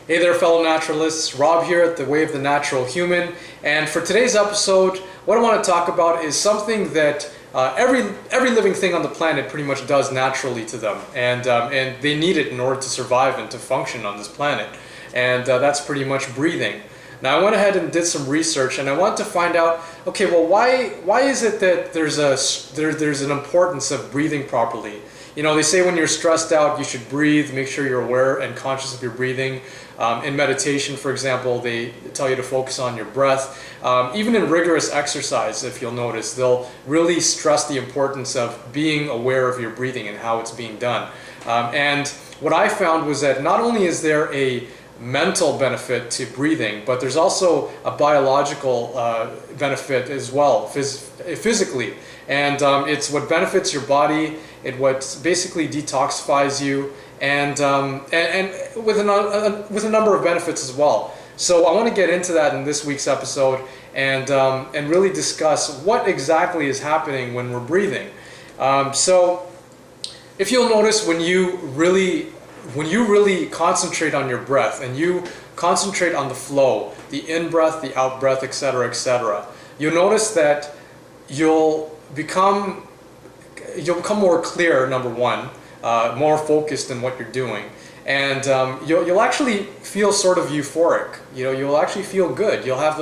Hey there, fellow naturalists. Rob here at The Way of the Natural Human. And for today's episode, what I want to talk about is something that every living thing on the planet pretty much does naturally to them. And they need it in order to survive and to function on this planet. And that's pretty much breathing. Now, I went ahead and did some research, and I wanted to find out, okay, well, why is it that there's an importance of breathing properly? You know, they say when you're stressed out, you should breathe, make sure you're aware and conscious of your breathing. In meditation, for example, they tell you to focus on your breath. Even in rigorous exercise, if you'll notice, they'll really stress the importance of being aware of your breathing and how it's being done. And what I found was that not only is there a mental benefit to breathing, but there's also a biological benefit as well, physically. And it's what benefits your body, it what basically detoxifies you, and with a number of benefits as well. So I want to get into that in this week's episode and really discuss what exactly is happening when we're breathing. So if you'll notice, when you really concentrate on your breath and you concentrate on the flow, the in-breath, the out-breath, etc., etc., you'll notice that you'll become more clear, number one, more focused in what you're doing, and you'll actually feel sort of euphoric. You know, you'll actually feel good. You'll have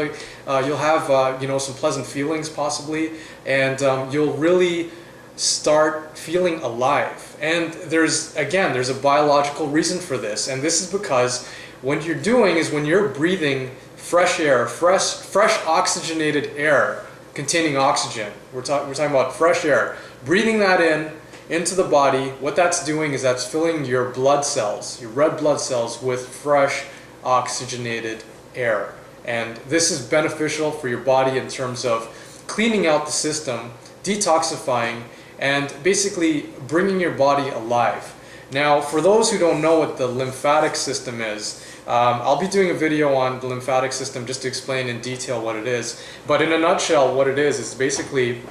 some pleasant feelings possibly, and you'll really start feeling alive. And there's a biological reason for this, and this is because what you're doing is when you're breathing fresh air, fresh oxygenated air containing oxygen. We're talking about fresh air. Breathing that into the body, what that's doing is that's filling your blood cells, your red blood cells, with fresh oxygenated air. And this is beneficial for your body in terms of cleaning out the system, detoxifying, and basically bringing your body alive. Now, for those who don't know what the lymphatic system is, I'll be doing a video on the lymphatic system just to explain in detail what it is. But in a nutshell, what it is basically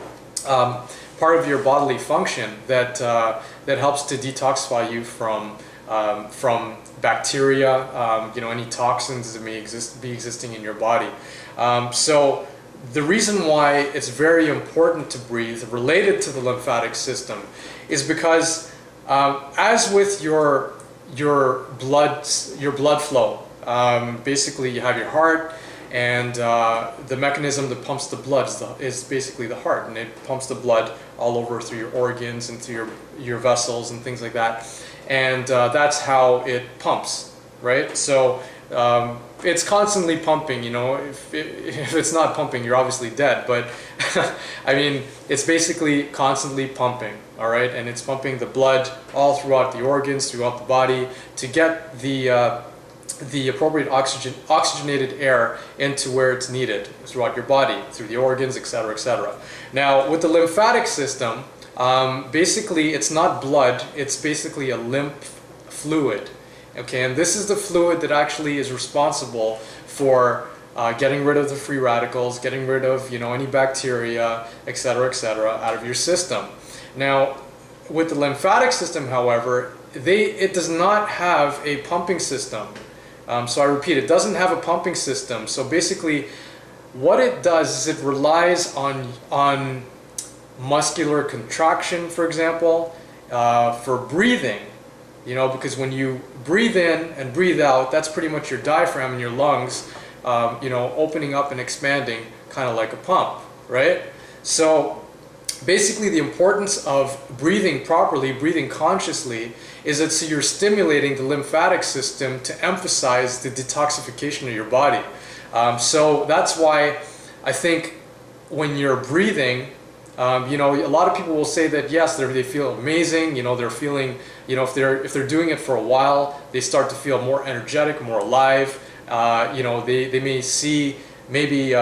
part of your bodily function that helps to detoxify you from bacteria, any toxins that may be existing in your body. So the reason why it's very important to breathe related to the lymphatic system is because as with your blood flow, basically you have your heart, and the mechanism that pumps the blood is basically the heart, and it pumps the blood all over through your organs and through your vessels and things like that, and that's how it pumps, right? So it's constantly pumping. You know, if it's not pumping, you're obviously dead, but I mean, it's basically constantly pumping, all right? And it's pumping the blood all throughout the organs, throughout the body, to get the appropriate oxygenated air into where it's needed throughout your body, through the organs, etc., etc. Now, with the lymphatic system, basically it's not blood, it's basically a lymph fluid. Okay, and this is the fluid that actually is responsible for getting rid of the free radicals, getting rid of any bacteria, etc., etc., out of your system. Now, with the lymphatic system, however, it does not have a pumping system. So I repeat, it doesn't have a pumping system. So basically, what it does is it relies on muscular contraction, for example, for breathing. You know, because when you breathe in and breathe out, that's pretty much your diaphragm and your lungs, opening up and expanding, kind of like a pump, right? So basically the importance of breathing properly, breathing consciously, is that so you're stimulating the lymphatic system to emphasize the detoxification of your body. So that's why I think when you're breathing, a lot of people will say that yes, they feel amazing. They're feeling, if they're doing it for a while, they start to feel more energetic, more alive. They may see maybe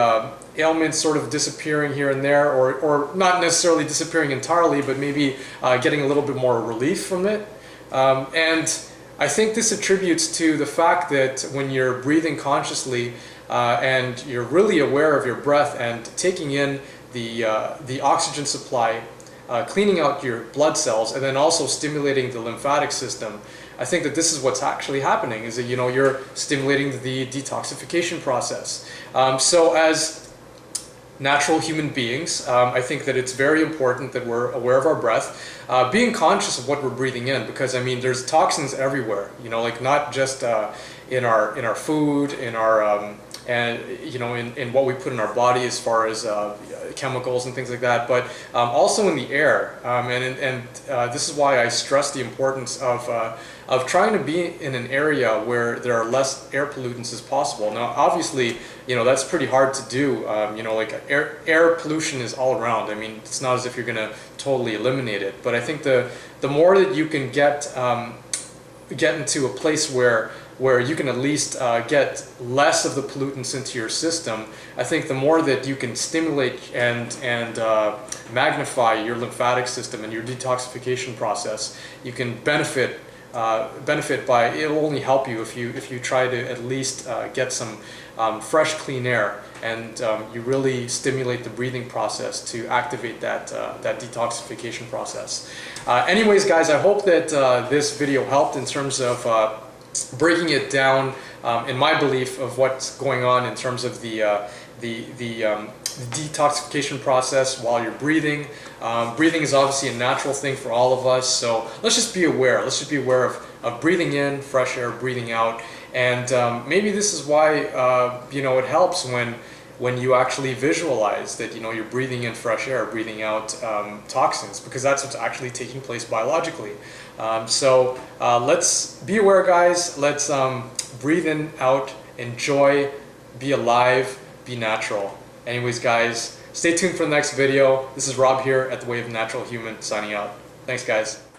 ailments sort of disappearing here and there, or not necessarily disappearing entirely, but maybe getting a little bit more relief from it. And I think this attributes to the fact that when you're breathing consciously and you're really aware of your breath and taking in the oxygen supply cleaning out your blood cells and then also stimulating the lymphatic system, I think that this is what's actually happening, is that, you know, you're stimulating the detoxification process. So as natural human beings, I think that it's very important that we're aware of our breath, being conscious of what we're breathing in, because I mean there's toxins everywhere, you know, like not just in our food, in our and you know, in what we put in our body as far as chemicals and things like that, but also in the air. And this is why I stress the importance of trying to be in an area where there are less air pollutants as possible. Now, obviously, you know, that's pretty hard to do. You know, like air pollution is all around. I mean, it's not as if you're going to totally eliminate it, but I think the more that you can get into a place where you can at least get less of the pollutants into your system, I think the more that you can stimulate and magnify your lymphatic system and your detoxification process, you can benefit by, it'll only help you if you try to at least get some fresh, clean air, and you really stimulate the breathing process to activate that detoxification process. Anyways, guys, I hope that this video helped in terms of breaking it down in my belief of what's going on in terms of the detoxification process while you're breathing. Breathing is obviously a natural thing for all of us, so let's just be aware. Let's just be aware of breathing in fresh air, breathing out, and maybe this is why you know, it helps when you actually visualize that, you know, you're breathing in fresh air, breathing out toxins, because that's what's actually taking place biologically. So let's be aware, guys. Let's breathe in, out, enjoy, be alive, be natural. Anyways, guys, stay tuned for the next video. This is Rob here at The Way of Natural Human, signing out. Thanks, guys.